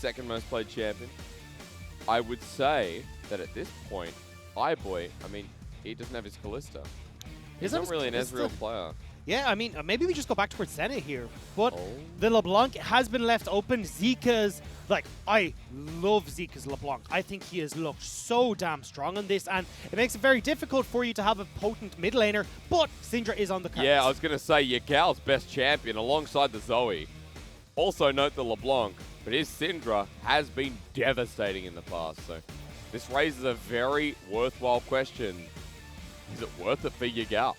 second most played champion. I would say that at this point, iBoy, I mean, he doesn't have his Kalista. He's not really an Ezreal player. Yeah, I mean, maybe we just go back towards Senna here. But the LeBlanc has been left open. Zika's, like, I love Zika's LeBlanc. I think he has looked so damn strong on this, and it makes it very difficult for you to have a potent mid laner, but Syndra is on the cards. Yeah, I was going to say, your Gal's best champion alongside the Zoe. Also note the LeBlanc, but his Syndra has been devastating in the past, so this raises a very worthwhile question. Is it worth it for your Gal?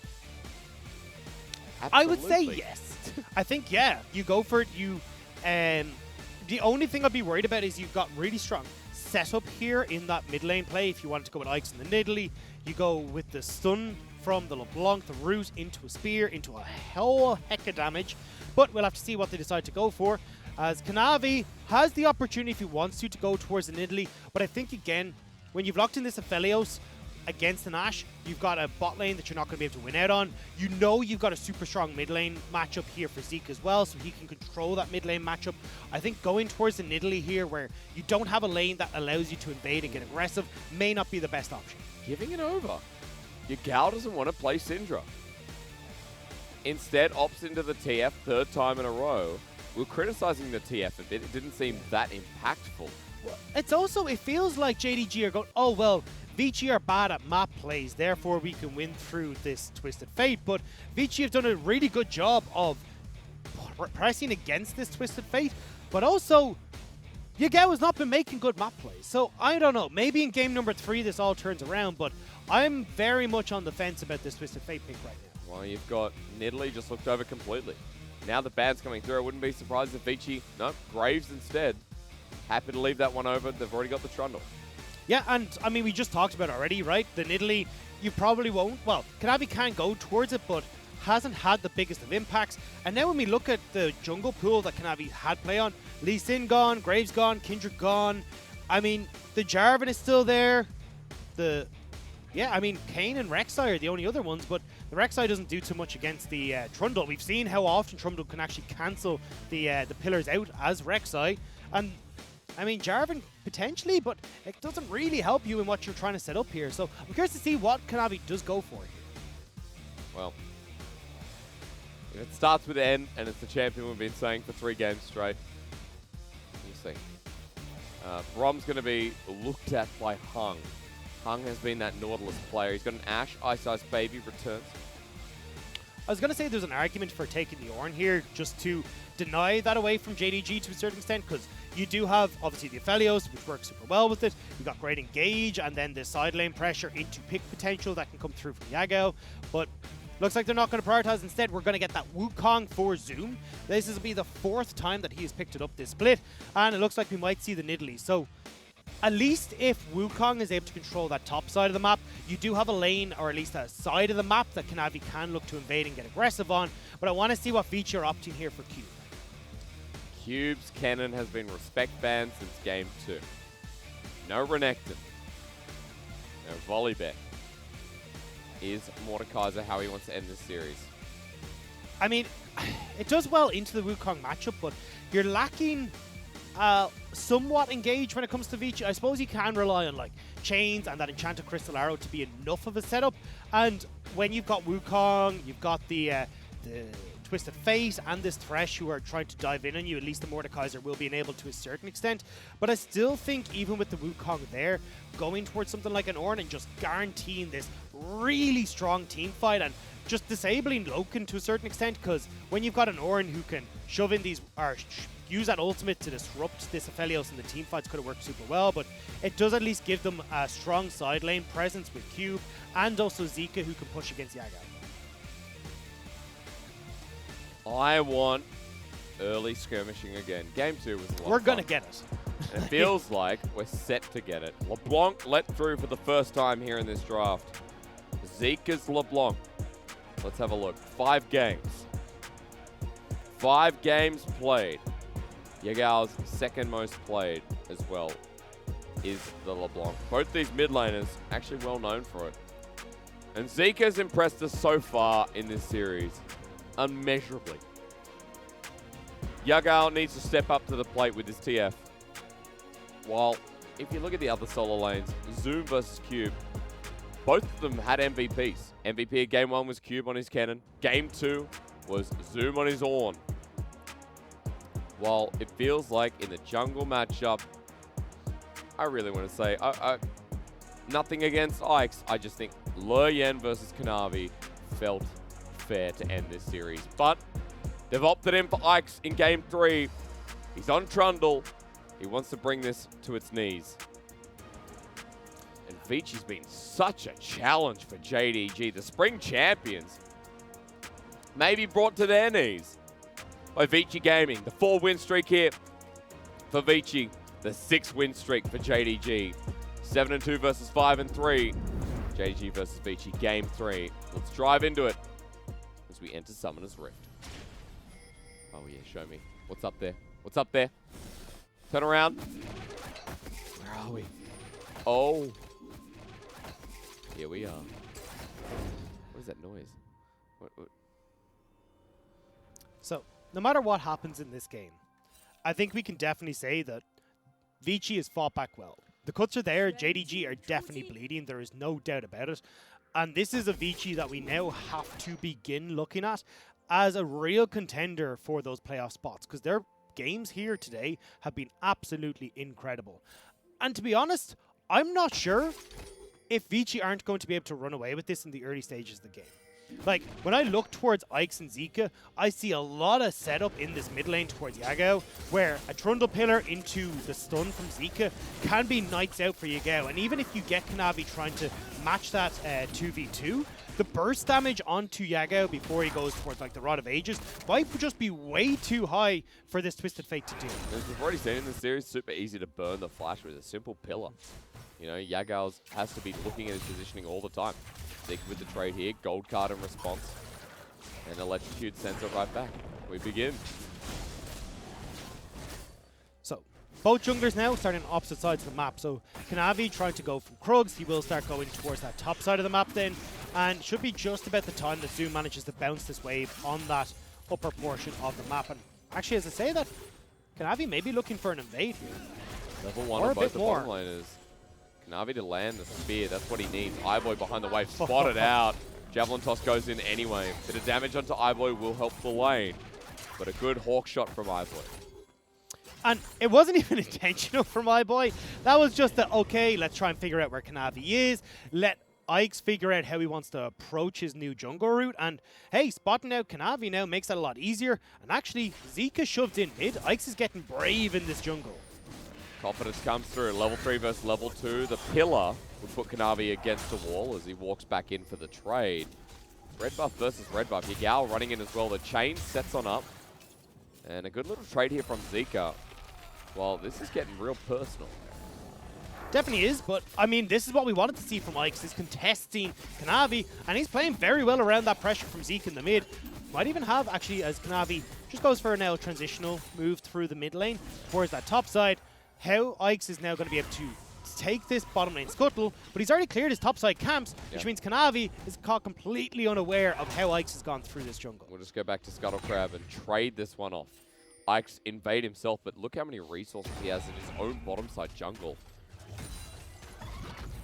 I would say yes. I think, yeah, you go for it. The only thing I'd be worried about is you've got really strong setup here in that mid lane play. If you wanted to go with Ikes and the Nidalee, you go with the stun from the LeBlanc, the root into a spear, into a whole heck of damage. But we'll have to see what they decide to go for, as Kanavi has the opportunity if he wants to go towards the Nidalee. But I think, again, when you've locked in this Aphelios against an Ashe, you've got a bot lane that you're not going to be able to win out on. You know you've got a super strong mid lane matchup here for Zeke as well, so he can control that mid lane matchup. I think going towards the Nidalee here, where you don't have a lane that allows you to invade and get aggressive, may not be the best option. Giving it over. Your Gal doesn't want to play Syndra. Instead, opts into the TF third time in a row. We're criticizing the TF a bit. It didn't seem that impactful. Well, it's also, it feels like JDG are going, oh, well, Vici are bad at map plays, therefore we can win through this Twisted Fate. But Vici have done a really good job of pressing against this Twisted Fate, but also Yagao has not been making good map plays. So I don't know, maybe in game number 3 this all turns around, but I'm very much on the fence about this Twisted Fate pick right now. Well, you've got Nidalee just looked over completely. Now the ban's coming through. I wouldn't be surprised if Vici, no, Graves instead. Happy to leave that one over. They've already got the Trundle. Yeah, and I mean, we just talked about it already, right? The Nidalee, you probably won't. Well, Kanavi can go towards it, but hasn't had the biggest of impacts. And now when we look at the jungle pool that Kanavi had play on, Lee Sin gone, Graves gone, Kindred gone. I mean, the Jarvan is still there. Yeah, I mean, Kayn and Rek'Sai are the only other ones, but the Rek'Sai doesn't do too much against the Trundle. We've seen how often Trundle can actually cancel the pillars out as Rek'Sai. And I mean, Jarvan potentially, but it doesn't really help you in what you're trying to set up here. So I'm curious to see what Kanavi does go for here. Well, if it starts with N and it's the champion we've been saying for 3 games straight, we'll see. Brom's going to be looked at by Hung. Hung has been that Nautilus player. He's got an Ashe, Ice Baby returns. I was going to say there's an argument for taking the Ornn here just to deny that away from JDG to a certain extent, because you do have, obviously, the Aphelios, which works super well with it. You've got great engage, and then the side lane pressure into pick potential that can come through from Yagao. But looks like they're not going to prioritize. Instead, we're going to get that Wukong for Zoom. This will be the 4th time that he has picked it up this split, and it looks like we might see the Nidalee. So at least if Wukong is able to control that top side of the map, you do have a lane, or at least a side of the map, that Kanavi can look to invade and get aggressive on. But I want to see what Vici are opting here for Cube. Cube's Cannon has been respect banned since game 2. No Renekton. No Volleybet. Is Mordekaiser how he wants to end this series? I mean, it does well into the Wukong matchup, but you're lacking somewhat engaged when it comes to Vici. I suppose you can rely on like chains and that enchanted crystal arrow to be enough of a setup. And when you've got Wukong, you've got the Twisted Fate and this Thresh who are trying to dive in on you, at least the Mordekaiser will be enabled to a certain extent. But I still think even with the Wukong there, going towards something like an Ornn and just guaranteeing this really strong team fight and just disabling Loken to a certain extent, because when you've got an Ornn who can shove in these, or use that ultimate to disrupt this Aphelios and the team fights, could have worked super well, but it does at least give them a strong side lane presence with Cube and also Zika who can push against Yagao. I want early skirmishing again. Game 2 was a lot We're of going to fun. get it. And it feels like we're set to get it. LeBlanc let through for the first time here in this draft. Zika's LeBlanc. Let's have a look. 5 games. 5 games played. Yagao's second most played as well is the LeBlanc. Both these mid laners actually well known for it. And Zika's impressed us so far in this series. Unmeasurably. Yagao needs to step up to the plate with his TF. while if you look at the other solo lanes, Zoom versus Cube, both of them had MVPs. MVP of Game 1 was Cube on his Cannon. Game 2 was Zoom on his Ornn. While it feels like in the jungle matchup, I really want to say, nothing against Ike's. I just think Le Yen versus Kanavi felt fair to end this series. But they've opted in for Ike's in Game 3. He's on Trundle. He wants to bring this to its knees. And Vici's been such a challenge for JDG. The spring champions maybe brought to their knees by Vici Gaming. The 4-win streak here for Vici. The 6-win streak for JDG. 7-2 versus 5-3. JDG versus Vici, Game 3. Let's drive into it as we enter Summoner's Rift. Oh yeah, show me. What's up there? What's up there? Turn around. Where are we? Oh. Here we are. What is that noise? What? So, no matter what happens in this game, I think we can definitely say that Vici has fought back well. The cuts are there. JDG are definitely bleeding. There is no doubt about it. And this is a Vici that we now have to begin looking at as a real contender for those playoff spots, because their games here today have been absolutely incredible. And to be honest, I'm not sure if Vici aren't going to be able to run away with this in the early stages of the game. Like, when I look towards Ike's and Zika, I see a lot of setup in this mid lane towards Yagao, where a Trundle Pillar into the stun from Zika can be nights out for Yagao. And even if you get Kanavi trying to match that 2v2, the burst damage onto Yagao before he goes towards like the Rod of Ages might just be way too high for this Twisted Fate to do. As we've already seen in the series, super easy to burn the flash with a simple pillar. You know, Yagao has to be looking at his positioning all the time. Zika with the trade here, gold card in response, and electrocute sends it right back. We begin. So, both junglers now starting on opposite sides of the map. So, Kanavi trying to go from Krugs, he will start going towards that top side of the map then, and should be just about the time that Zoom manages to bounce this wave on that upper portion of the map. And actually, as I say that, Kanavi may be looking for an invade here. Level 1 or of both the bottom laners. Kanavi to land the spear, that's what he needs. Eyeboy behind the wave, spotted out. Javelin toss goes in anyway. Bit of damage onto Eyeboy will help the lane. But a good hawk shot from Eyeboy. And it wasn't even intentional from Eyeboy. That was just the, okay, let's try and figure out where Kanavi is. Let Ike's figure out how he wants to approach his new jungle route. And hey, spotting out Kanavi now makes that a lot easier. And actually, Zika shoved in mid. Ike's is getting brave in this jungle. Confidence comes through. Level 3 versus level 2. The pillar would put Kanavi against the wall as he walks back in for the trade. Red buff versus red buff. Yagao running in as well. The chain sets on up. And a good little trade here from Zika. Well, this is getting real personal. Definitely is, but I mean, this is what we wanted to see from Ike's, is contesting Kanavi, and he's playing very well around that pressure from Zeke in the mid. Might even have, actually, as Kanavi just goes for a now transitional move through the mid lane towards that top side, how Ike's is now going to be able to take this bottom lane scuttle, but he's already cleared his top side camps, which means Kanavi is caught completely unaware of how Ike's has gone through this jungle. We'll just go back to Scuttle Crab and trade this one off. Ike's invade himself, but look how many resources he has in his own bottom side jungle.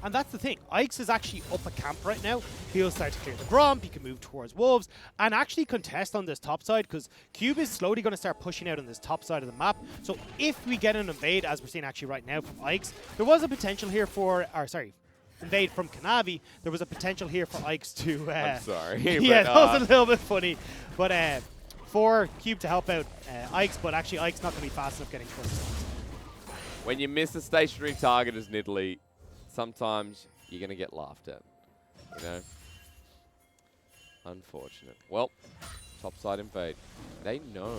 And that's the thing, Ike's is actually up a camp right now. He'll start to clear the Gromp, he can move towards Wolves, and actually contest on this top side, because Cube is slowly going to start pushing out on this top side of the map. So if we get an invade, as we're seeing actually right now from Ike's, there was a potential here for, invade from Kanavi, there was a potential here for Ike's to... I'm sorry. Yeah, that was a little bit funny. But for Cube to help out Ike's, but actually Ike's not going to be fast enough getting close. When you miss a stationary target as Nidalee, sometimes you're going to get laughed at, you know? Unfortunate. Well, topside invade. They know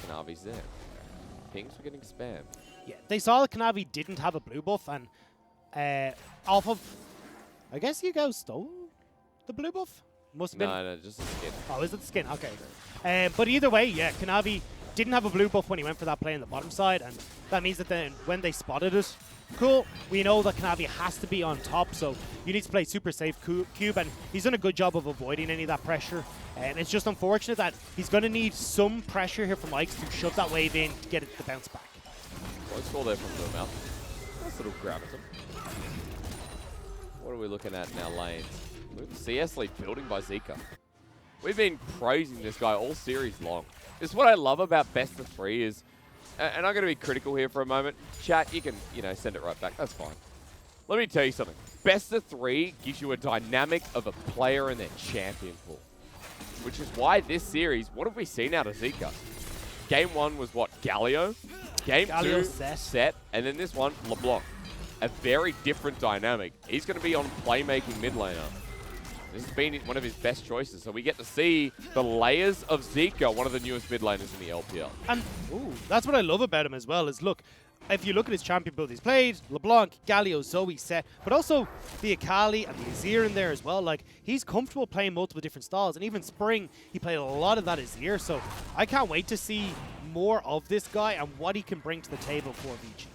Kanavi's there. Pings were getting spammed. Yeah, they saw that Kanavi didn't have a blue buff, and off of, I guess Yagao stole the blue buff? Must have been. No, just the skin. Oh, is it the skin? Okay. But either way, yeah, Kanavi didn't have a blue buff when he went for that play on the bottom side, and that means that then when they spotted it, cool, we know that Kanavi has to be on top, so you need to play super safe Cube, and he's done a good job of avoiding any of that pressure. And it's just unfortunate that he's going to need some pressure here from Ike's to shove that wave in to get it to bounce back. Close call there from Zoom out. Nice little grab at him. What are we looking at in our lanes? CS lead building by Zika. We've been praising this guy all series long. It's what I love about best of 3 is, and I'm going to be critical here for a moment. Chat, you can, send it right back. That's fine. Let me tell you something. Best of 3 gives you a dynamic of a player in their champion pool. Which is why this series, what have we seen out of Zika? Game 1 was what? Galio? Game 2, Set. And then this one, LeBlanc. A very different dynamic. He's going to be on playmaking mid laner. This has been one of his best choices. So we get to see the layers of Zika, one of the newest mid laners in the LPL. And that's what I love about him as well, is look, if you look at his champion build, he's played LeBlanc, Galio, Zoe, Set, but also the Akali and the Azir in there as well. Like, he's comfortable playing multiple different styles, and even Spring, he played a lot of that Azir, so I can't wait to see more of this guy and what he can bring to the table for Vici.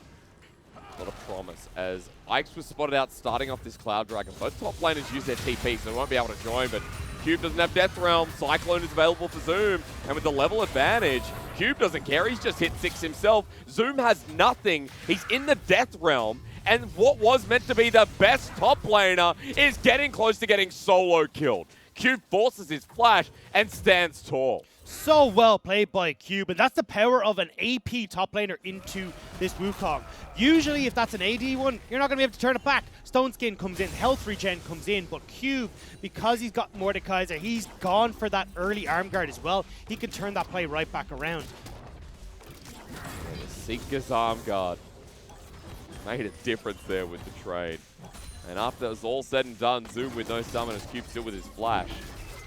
A lot of promise, as Ike's was spotted out starting off this Cloud Dragon. Both top laners use their TP, so they won't be able to join, but Cube doesn't have Death Realm. Cyclone is available for Zoom, and with the level advantage, Cube doesn't care. He's just hit 6 himself. Zoom has nothing. He's in the Death Realm, and what was meant to be the best top laner is getting close to getting solo killed. Cube forces his flash and stands tall. So well played by Cube, and that's the power of an AP top laner into this Wukong. Usually, if that's an AD one, you're not going to be able to turn it back. Stone Skin comes in, Health Regen comes in, but Cube, because he's got Mordekaiser, he's gone for that early arm guard as well. He can turn that play right back around. Yeah, the Seeker's arm guard made a difference there with the trade. And after it was all said and done, Zoom with no summon as Cube still with his flash.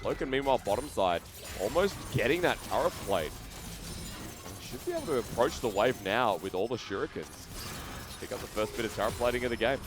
Loken, meanwhile, bottom side, almost getting that turret plate. Should be able to approach the wave now with all the shurikens. Pick up the first bit of turret plating of the game.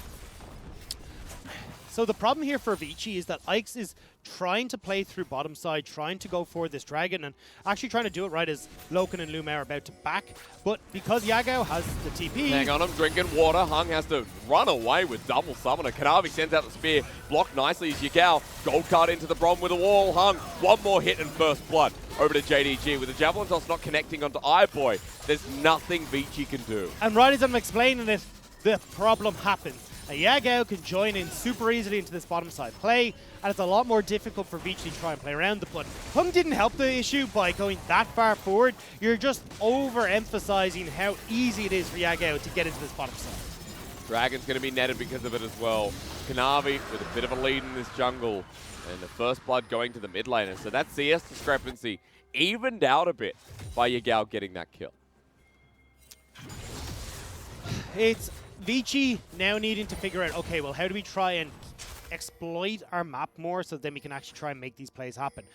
So the problem here for Vici is that Ike's is trying to play through bottom side, trying to go for this dragon, and actually trying to do it right as Loken and Lume are about to back. But because Yagao has the TP... Hang on, I'm drinking water. Hung has to run away with double summoner. Kanavi sends out the spear, blocked nicely as Yagao. Gold card into the Brom with a wall. Hung, one more hit and first blood. Over to JDG with the Javelin toss not connecting onto iBoy. There's nothing Vici can do. And right as I'm explaining it, the problem happens. Yagao can join in super easily into this bottom side play, and it's a lot more difficult for Vici to try and play around it. But Hung didn't help the issue by going that far forward. You're just overemphasizing how easy it is for Yagao to get into this bottom side. Dragon's going to be netted because of it as well. Kanavi with a bit of a lead in this jungle, and the first blood going to the mid laner. So that CS discrepancy evened out a bit by Yagao getting that kill. It's Vici now needing to figure out, okay, well, how do we try and exploit our map more so then we can actually try and make these plays happen?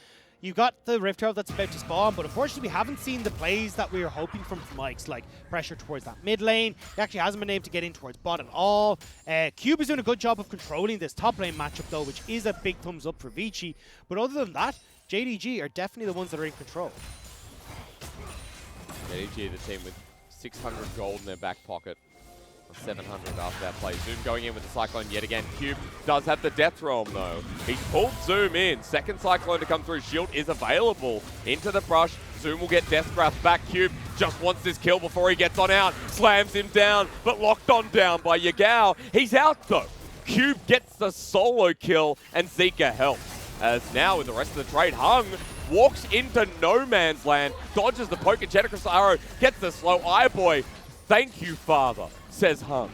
You've got the Rift Herald that's about to spawn, but unfortunately we haven't seen the plays that we were hoping from Ike's, like pressure towards that mid lane. He actually hasn't been able to get in towards bot at all. Cube is doing a good job of controlling this top lane matchup though, which is a big thumbs up for Vici. But other than that, JDG are definitely the ones that are in control. JDG, the team with 600 gold in their back pocket. 700 after that play. Zoom going in with the Cyclone yet again. Cube does have the Death Realm though. He's pulled Zoom in. Second Cyclone to come through. Shield is available. Into the brush. Zoom will get Death Grasp back. Cube just wants this kill before he gets on out. Slams him down, but locked on down by Yagao. He's out though. Cube gets the solo kill and Zika helps. As now with the rest of the trade, Hung walks into no man's land, dodges the poke and Jetacross arrow, gets the slow iBoy. Thank you, Father, says Hung.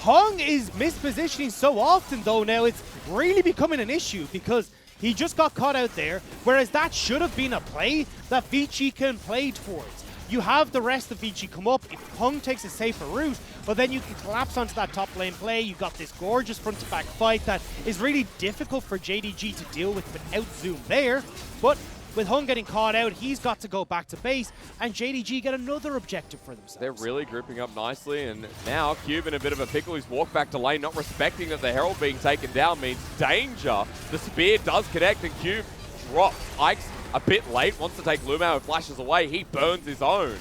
Hung is mispositioning so often though now, it's really becoming an issue because he just got caught out there, whereas that should have been a play that Vici can play towards. You have the rest of Vici come up, if Hung takes a safer route, but then you can collapse onto that top lane play. You got this gorgeous front-to-back fight that is really difficult for JDG to deal with without Zoom there, but with Hung getting caught out, he's got to go back to base, and JDG get another objective for themselves. They're really grouping up nicely, and now Cube in a bit of a pickle. He's walked back to lane, not respecting that the Herald being taken down means danger. The spear does connect, and Cube drops. Ike's a bit late, wants to take Lumao and flashes away. He burns his own.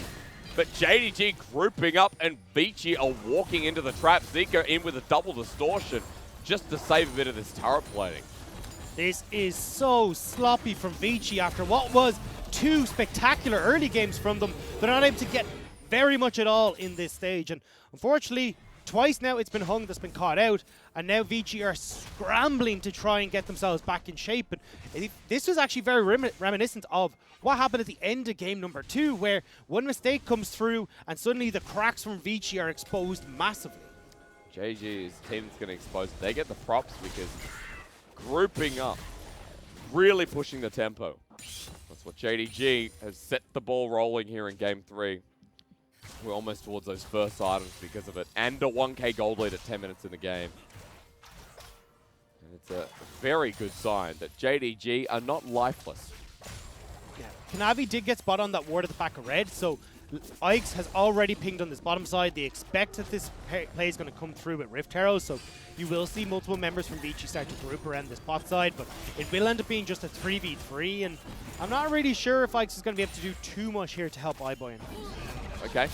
But JDG grouping up, and Vici are walking into the trap. Zika in with a double distortion just to save a bit of this turret plating. This is so sloppy from Vici after what was two spectacular early games from them. They're not able to get very much at all in this stage. And unfortunately, Twice now it's been Hung that's been caught out, and now Vici are scrambling to try and get themselves back in shape. And this was actually very reminiscent of what happened at the end of game number 2, where one mistake comes through and suddenly the cracks from Vici are exposed massively. JDG's team's going to expose it. They get the props because grouping up, really pushing the tempo. That's what JDG has set the ball rolling here in game 3. We're almost towards those first items because of it. And a 1K gold lead at 10 minutes in the game. And it's a very good sign that JDG are not lifeless. Yeah. Kanavi did get spot on that ward at the back of red, so Ike's has already pinged on this bottom side. They expect that this play is going to come through with Rift Arrows, so you will see multiple members from Vici start to group around this bot side, but it will end up being just a 3v3, and I'm not really sure if Ike's is going to be able to do too much here to help iBoy. Okay,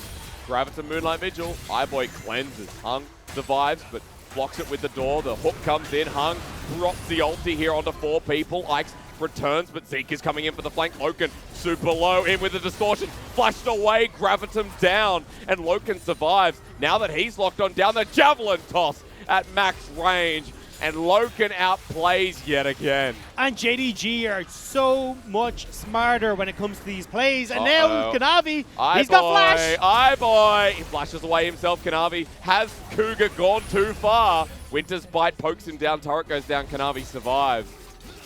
Graviton Moonlight Vigil. iBoy cleanses. Hung survives, but blocks it with the door. The hook comes in. Hung drops the ulti here onto 4 people. Ike's returns, but Zeke is coming in for the flank. Loken super low, in with the distortion. Flashed away, Graviton's down, and Loken survives. Now that he's locked on down, the javelin toss at max range, and Loken outplays yet again. And JDG are so much smarter when it comes to these plays, and now Kanavi, he's got flash! iBoy! He flashes away himself, Kanavi. Has Cougar gone too far? Winter's Bite pokes him down, turret goes down, Kanavi survives.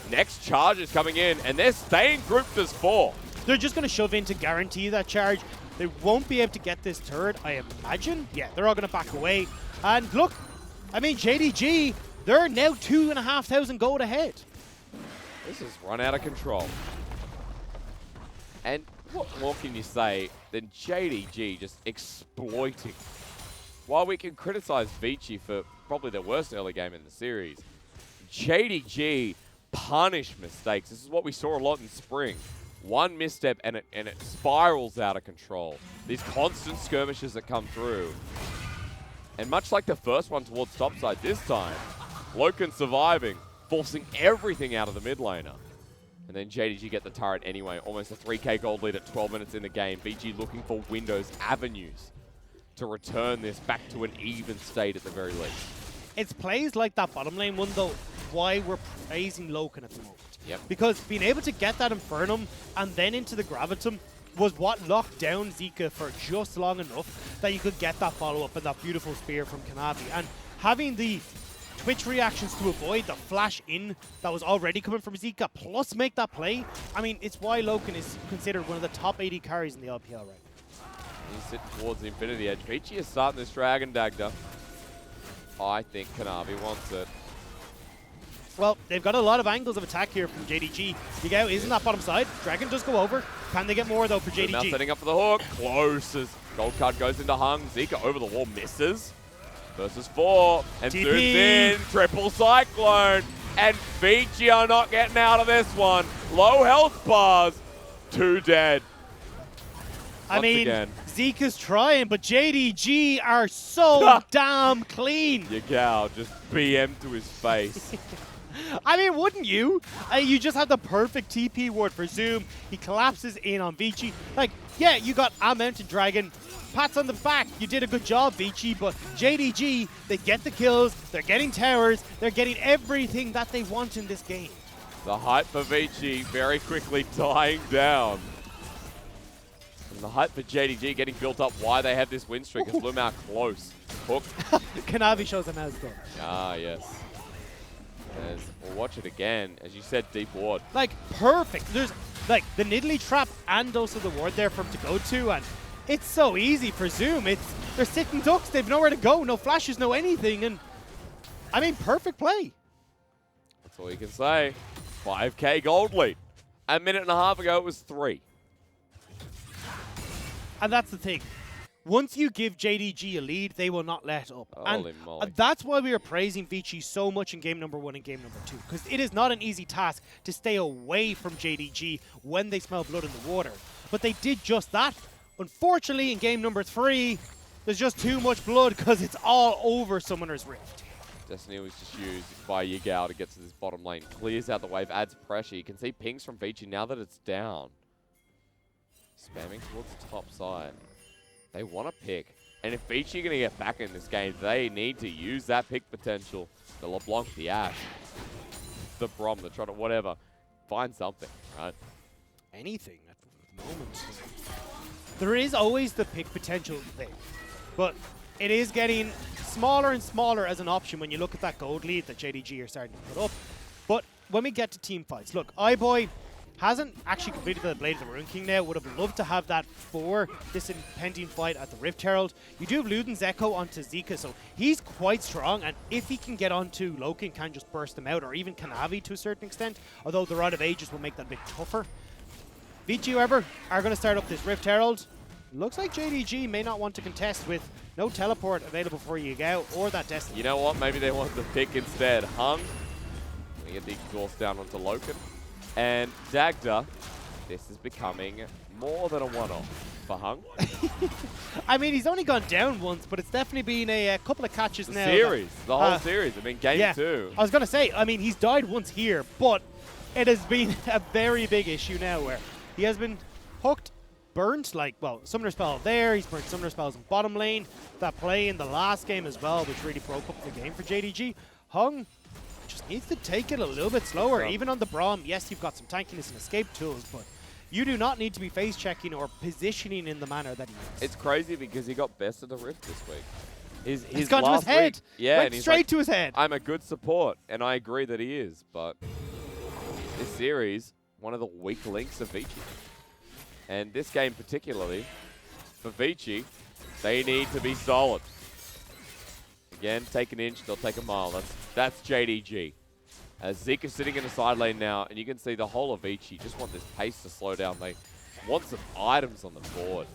Next charge is coming in, and they're staying grouped as 4. They're just going to shove in to guarantee that charge. They won't be able to get this turret, I imagine. Yeah, they're all going to back away. And look, I mean, JDG, they're now 2,500 gold ahead. This has run out of control. And what more can you say than JDG just exploiting? While we can criticize Vici for probably their worst early game in the series, JDG punish mistakes. This is what we saw a lot in spring. One misstep and it spirals out of control. These constant skirmishes that come through. And much like the first one towards topside this time, Loken surviving, forcing everything out of the mid laner. And then JDG get the turret anyway. Almost a 3K gold lead at 12 minutes in the game. VG looking for windows, avenues to return this back to an even state at the very least. It's plays like that bottom lane one, though, why we're praising Loken at the moment. Yep. Because being able to get that Infernum and then into the Gravitum was what locked down Zika for just long enough that you could get that follow-up and that beautiful spear from Kanavi. And having the Twitch reactions to avoid the flash in that was already coming from Zika, plus make that play, I mean, it's why Loken is considered one of the top 80 carries in the LPL right now. He's sitting towards the Infinity Edge. Vici is starting this Dragon Dagger. I think Kanavi wants it. Well, they've got a lot of angles of attack here from JDG. Yigao is in that bottom side. Dragon does go over. Can they get more, though, for JDG? Now setting up for the hook. Close as Gold Card goes into Hung. Zika over the wall misses. Versus 4. And TP. zooms in. Triple Cyclone. And Vici are not getting out of this one. Low health bars. 2 dead. I mean, Zika's trying, but JDG are so damn clean. Yigao just BM to his face. I mean, wouldn't you? You just have the perfect TP ward for Zoom. He collapses in on Vici. Like, yeah, you got a Mountain Dragon. Pats on the back. You did a good job, Vici, but JDG, they get the kills. They're getting towers. They're getting everything that they want in this game. The hype for Vici very quickly dying down. And the hype for JDG getting built up why they have this win streak as Lumao close. Hook. Kanavi shows them as done. Ah, yes. We'll watch it again. As you said, deep ward. Like, perfect. There's, like, the Nidalee trap and also the ward there for him to go to, and it's so easy for Zoom. They're sitting ducks. They've nowhere to go. No flashes, no anything, and, I mean, perfect play. That's all you can say. 5K gold lead. A minute and a half ago, it was 3. And that's the thing. Once you give JDG a lead, they will not let up. Holy moly. And that's why we are praising Vici so much in game number 1 and game number 2. Because it is not an easy task to stay away from JDG when they smell blood in the water. But they did just that. Unfortunately, in game number 3, there's just too much blood because it's all over Summoner's Rift. Destiny was just used by Yigao to get to this bottom lane. Clears out the wave, adds pressure. You can see pings from Vici now that it's down. Spamming towards the top side. They want to pick. And if Vici are going to get back in this game, they need to use that pick potential. The LeBlanc, the Ashe, the Brom, the Trotter, whatever. Find something, right? Anything at the moment. There is always the pick potential thing, but it is getting smaller and smaller as an option when you look at that gold lead that JDG are starting to put up. But when we get to team fights, look, iBoy hasn't actually completed the Blade of the Rune King now. Would have loved to have that for this impending fight at the Rift Herald. You do have Luden's Echo onto Zika, so he's quite strong, and if he can get onto Loken, can just burst them out, or even Kanavi to a certain extent, although the Rod of Ages will make that a bit tougher. Vici, however, are going to start up this Rift Herald. Looks like JDG may not want to contest with no teleport available for Yagao or that Destiny. You know what? Maybe they want the pick instead. Hung. We get the exhaust down onto Loken. And Dagda, this is becoming more than a one-off for Hung. I mean, he's only gone down once, but it's definitely been a couple of catches now. The whole series. I mean, game 2. I was going to say, I mean, he's died once here, but it has been a very big issue now where he has been hooked, burnt, like, well, Summoner Spell there, he's burnt Summoner Spells in bottom lane. That play in the last game as well, which really broke up the game for JDG. Hung just needs to take it a little bit slower. Even on the Braum, yes, you've got some tankiness and escape tools, but you do not need to be face checking or positioning in the manner that he is. It's crazy because he got best of the Rift this week. He's gone to his head. Went and straight like, to his head. I'm a good support, and I agree that he is, but this series, one of the weak links of Vici. And this game particularly, for Vici, they need to be solid. Again, take an inch, they'll take a mile. That's JDG. Zika's sitting in the side lane now, and you can see the whole of Vici just want this pace to slow down. They want some items on the board.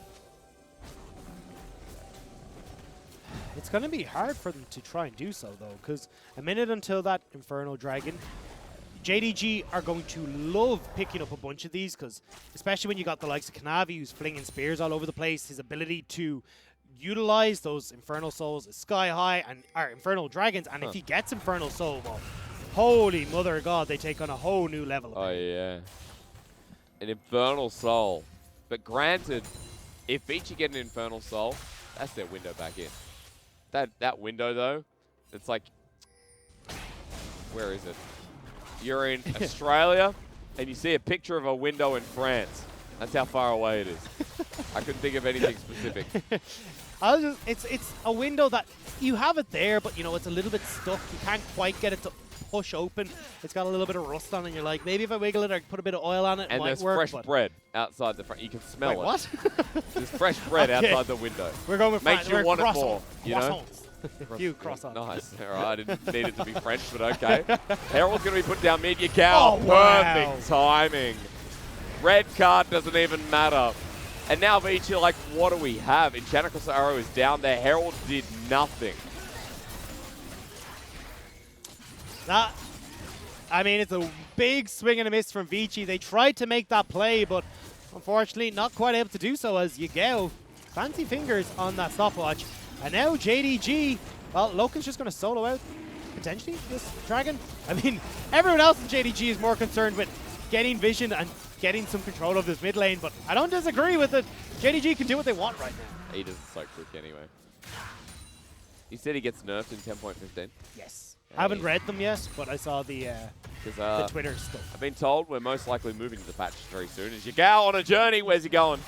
It's going to be hard for them to try and do so, though, because a minute until that Inferno Dragon, JDG are going to love picking up a bunch of these, because especially when you got the likes of Kanavi, who's flinging spears all over the place, his ability to utilize those Infernal Souls is sky high, and our Infernal Dragons, and if he gets Infernal Soul, well, holy mother of God, they take on a whole new level. Oh, yeah. An Infernal Soul. But granted, if Vici get an Infernal Soul, that's their window back in. That window, though, it's like, where is it? You're in Australia, and you see a picture of a window in France. That's how far away it is. I couldn't think of anything specific. It's a window that you have it there, but you know it's a little bit stuck. You can't quite get it to push open. It's got a little bit of rust on it, and you're like, maybe if I wiggle it or put a bit of oil on it, it might work. And there's fresh bread outside the front. You can smell it. What? There's fresh bread outside the window. We're going with Makes you want it more. You know? A few croissants. Nice. All right. I didn't need it to be French, but okay. Herald's going to be put down mid. Yagao. Perfect timing. Red card doesn't even matter. And now Vici, like, what do we have? Enchantress Arrow is down there. Herald did nothing. I mean, it's a big swing and a miss from Vici. They tried to make that play, but unfortunately not quite able to do so as Yagao fancy fingers on that stopwatch. And now JDG, well, Loken's just going to solo out, potentially, this Dragon. I mean, everyone else in JDG is more concerned with getting vision and getting some control of this mid lane, but I don't disagree with it. JDG can do what they want right now. He doesn't so quick anyway. He said he gets nerfed in 10.15. Yes. I haven't read them yet, but I saw the Twitter stuff. I've been told we're most likely moving to the patch very soon. As Yagao on a journey, where's he going?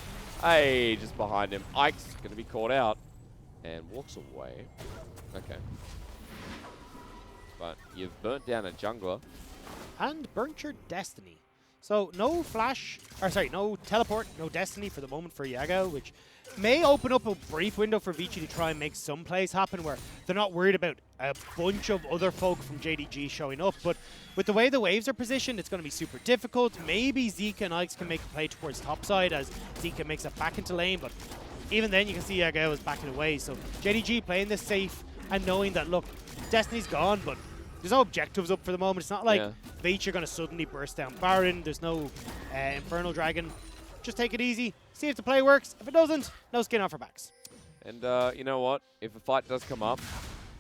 Hey, just behind him. Ike's going to be caught out and walks away. Okay. But you've burnt down a jungler. And burnt your Destiny. So no flash, or sorry, no teleport, no Destiny for the moment for Yagao, which may open up a brief window for Vici to try and make some plays happen where they're not worried about a bunch of other folk from JDG showing up. But with the way the waves are positioned, it's going to be super difficult. Maybe Zika and Ikes can make a play towards topside as Zika makes it back into lane, but even then you can see Yagao is backing away. So JDG playing this safe and knowing that, look, Destiny's gone, but there's no objectives up for the moment. It's not like Vici are going to suddenly burst down Baron. There's no Infernal Dragon. Just take it easy. See if the play works. If it doesn't, no skin off our backs. And you know what? If a fight does come up,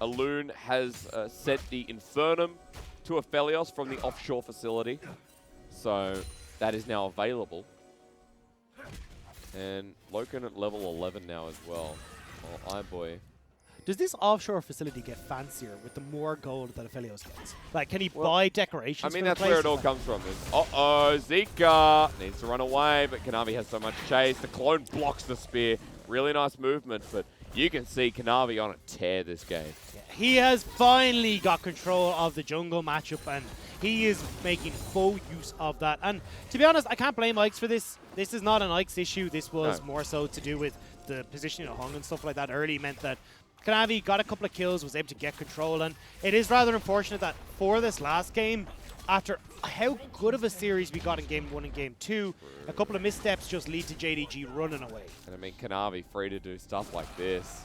Alun has sent the Infernum to Aphelios from the offshore facility. So that is now available. And Loken at level 11 now as well. Oh, boy. Does this offshore facility get fancier with the more gold that Aphelios gets? Like, can he buy decorations? I mean, for that's the where it place? all comes from. Uh-oh, Zika needs to run away, but Kanavi has so much chase. The clone blocks the spear. Really nice movement, but you can see Kanavi on a tear this game. Yeah, he has finally got control of the jungle matchup, and he is making full use of that. And to be honest, I can't blame Ike's for this. This is not an Ike's issue. This was more so to do with the positioning of Hung and stuff like that early meant that Kanavi got a couple of kills, was able to get control, and it is rather unfortunate that for this last game, after how good of a series we got in Game 1 and Game 2, a couple of missteps just lead to JDG running away. And I mean, Kanavi free to do stuff like this.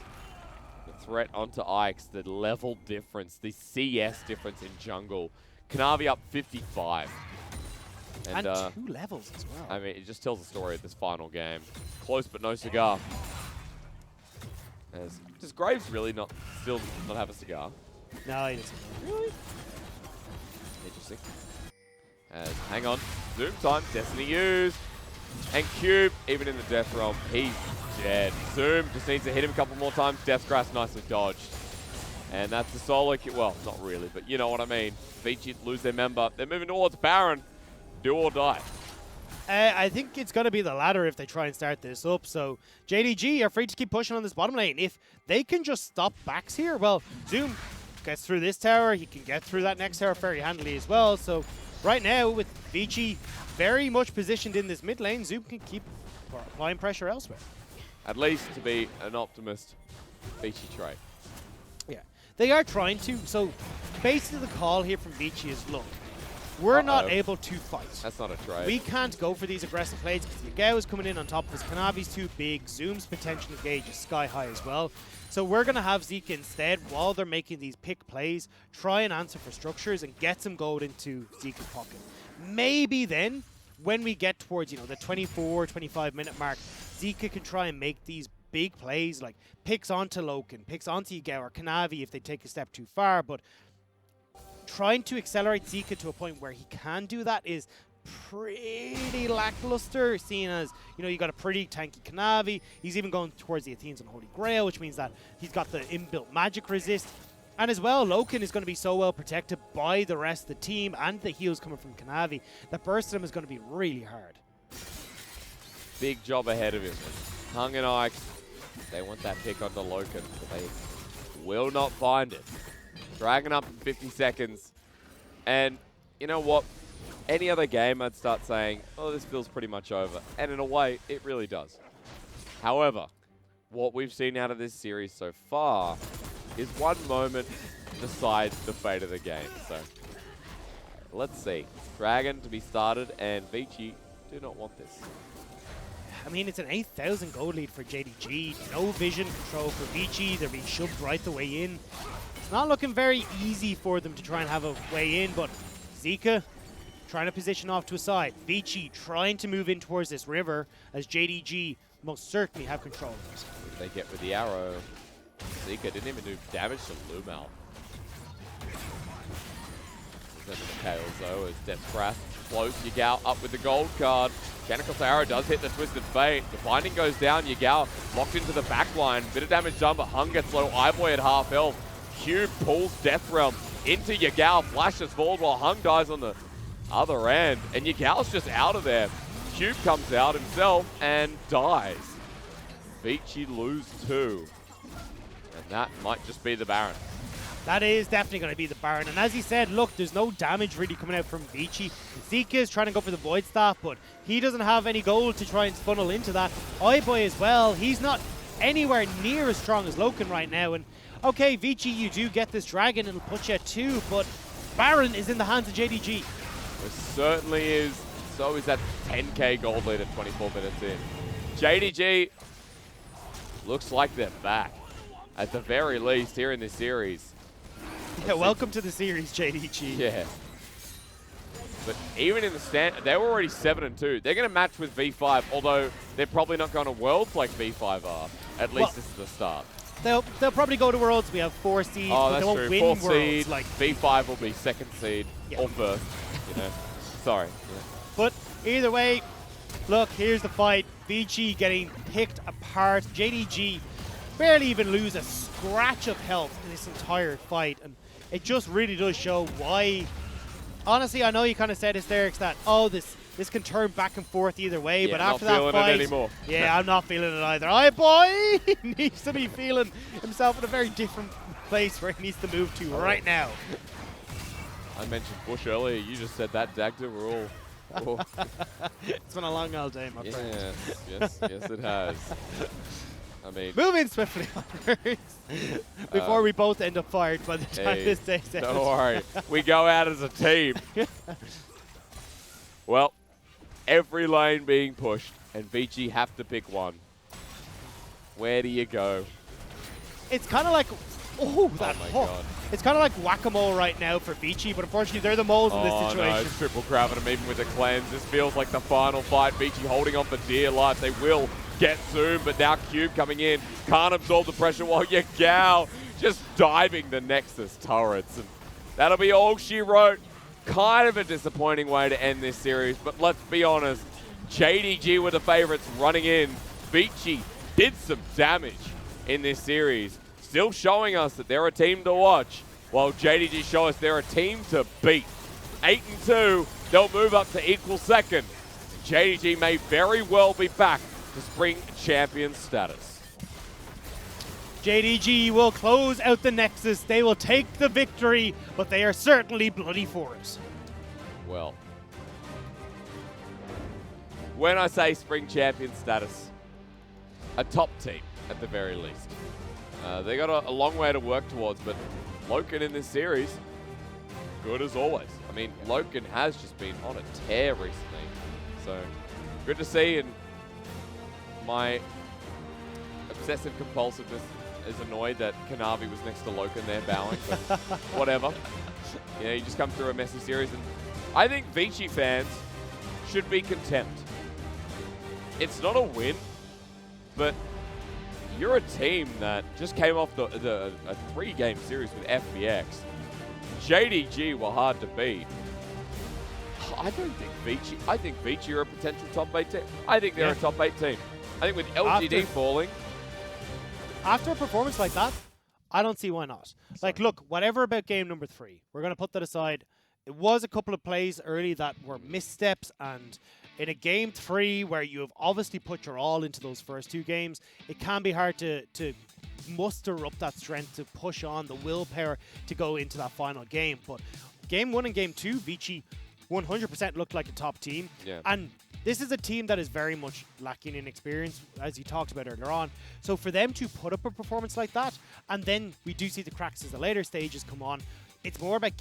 The threat onto Ike's, the level difference, the CS difference in jungle. Kanavi up 55. And 2 levels as well. I mean, it just tells the story of this final game. Close but no cigar. Does Graves really still not have a cigar? No, he doesn't. Really? Interesting. Hang on. Zoom time. Destiny used. And Cube, even in the death realm, he's dead. Zoom just needs to hit him a couple more times. Death Grass nicely dodged. And that's the solo kill. Well, not really, but you know what I mean. Vici lose their member. They're moving towards Baron. Do or die. I think it's going to be the latter if they try and start this up. So JDG are free to keep pushing on this bottom lane. If they can just stop backs here, well, Zoom gets through this tower. He can get through that next tower very handily as well. So right now, with Vici very much positioned in this mid lane, Zoom can keep applying pressure elsewhere. At least to be an optimist, Vici trait. Yeah, they are trying to. So basically the call here from Vici is, look, we're not able to fight. That's not a trade. We can't go for these aggressive plays because Yagao is coming in on top of us. Kanavi's too big. Zoom's potential gauge is sky high as well. So we're going to have Zeke instead, while they're making these pick plays, try and answer for structures and get some gold into Zeke's pocket. Maybe then, when we get towards the 24, 25 minute mark, Zeke can try and make these big plays, like picks onto Loken, picks onto Yagao or Kanavi if they take a step too far. But trying to accelerate Zika to a point where he can do that is pretty lackluster, seeing as, you got a pretty tanky Kanavi. He's even going towards the Athenes and Holy Grail, which means that he's got the inbuilt magic resist. And as well, Loken is going to be so well protected by the rest of the team and the heals coming from Kanavi that bursting him is going to be really hard. Big job ahead of him. Hung and Ike, they want that pick onto Loken, but they will not find it. Dragon up in 50 seconds. And you know what? Any other game, I'd start saying, oh, this feels pretty much over. And in a way, it really does. However, what we've seen out of this series so far is one moment decides the fate of the game. So, let's see. Dragon to be started, and Vici do not want this. I mean, it's an 8,000 gold lead for JDG. No vision control for Vici. They're being shoved right the way in. It's not looking very easy for them to try and have a way in, but Zika trying to position off to a side. Vici trying to move in towards this river as JDG most certainly have control of it. What did they get with the arrow? Zika didn't even do damage to Lumel. There's the chaos though as Death Crash close. Yagao up with the gold card. Mechanical's arrow does hit the Twisted Fate. The binding goes down. Yagao locked into the back line. Bit of damage done, but Hung gets low. Eyeboy at half health. Cube pulls Death Realm into Yagao. Flashes forward while Hung dies on the other end. And Yagao's just out of there. Cube comes out himself and dies. Vici lose 2. And that might just be the Baron. That is definitely going to be the Baron. And as he said, look, there's no damage really coming out from Vici. Zika is trying to go for the Void Staff, but he doesn't have any gold to try and funnel into that. Eyeboy as well, he's not anywhere near as strong as Loken right now. And okay, Vici, you do get this Dragon, it'll put you at 2, but Baron is in the hands of JDG. It certainly is. So is that 10k gold lead at 24 minutes in. JDG looks like they're back. At the very least, here in this series. Yeah, welcome to the series, JDG. Yeah. But even in the stand, they were already 7-2. They're going to match with V5, although they're probably not going to Worlds like V5 are. At least this is the start. They'll probably go to Worlds. We have 4 seeds. Oh, but that's they won't true. win 4th Worlds. seed, Like V5 will be 2nd seed or 1st. You know, sorry. Yeah. But either way, look, here's the fight. Vici getting picked apart. JDG barely even lose a scratch of health in this entire fight, and it just really does show why. Honestly, I know you kind of said hysterics that, oh, this can turn back and forth either way, but after that fight, anymore. Yeah, I'm not feeling it either. Aye, boy, he needs to be feeling himself in a very different place where he needs to move to right now. I mentioned Bush earlier. You just said that, Dagda. We're all. It's been a long old day, my friend. Yes, it has. I mean, moving swiftly onwards before we both end up fired by the time this day's end. Don't worry, we go out as a team. Well, every lane being pushed, and Vici have to pick one. Where do you go? It's kind of like, oh my God. It's kind of like whack-a-mole right now for Vici, but unfortunately they're the moles in this situation. No, it's triple grabbing him even with the cleanse. This feels like the final fight. Vici holding on for dear life. They will get Zoom, but now Cube coming in. Can't absorb the pressure while Yagao just diving the Nexus turrets. And that'll be all she wrote. Kind of a disappointing way to end this series, but let's be honest. JDG were the favorites running in. Vici did some damage in this series. Still showing us that they're a team to watch, while JDG show us they're a team to beat. 8-2, they'll move up to equal second. JDG may very well be back to spring champion status. JDG will close out the Nexus. They will take the victory, but they are certainly bloody for it. Well, when I say spring champion status, a top team at the very least. They got a long way to work towards, but Loken in this series, good as always. I mean, Loken has just been on a tear recently, so good to see. And my obsessive compulsiveness is annoyed that Kanavi was next to Loken there bowing, but whatever. Yeah, you just come through a messy series, and I think Vici fans should be content. It's not a win, but you're a team that just came off a 3-game series with FBX. JDG were hard to beat. I think Vici are a potential top 8 team. I think they're a top 8 team. I think with LGD falling. After a performance like that, I don't see why not. Like, look, whatever about game number 3, we're going to put that aside. It was a couple of plays early that were missteps, and in a game 3 where you have obviously put your all into those first 2 games, it can be hard to muster up that strength to push on the willpower to go into that final game. But game 1 and game 2, Vici 100% looked like a top team. Yeah. And this is a team that is very much lacking in experience, as you talked about earlier on. So for them to put up a performance like that, and then we do see the cracks as the later stages come on, it's more about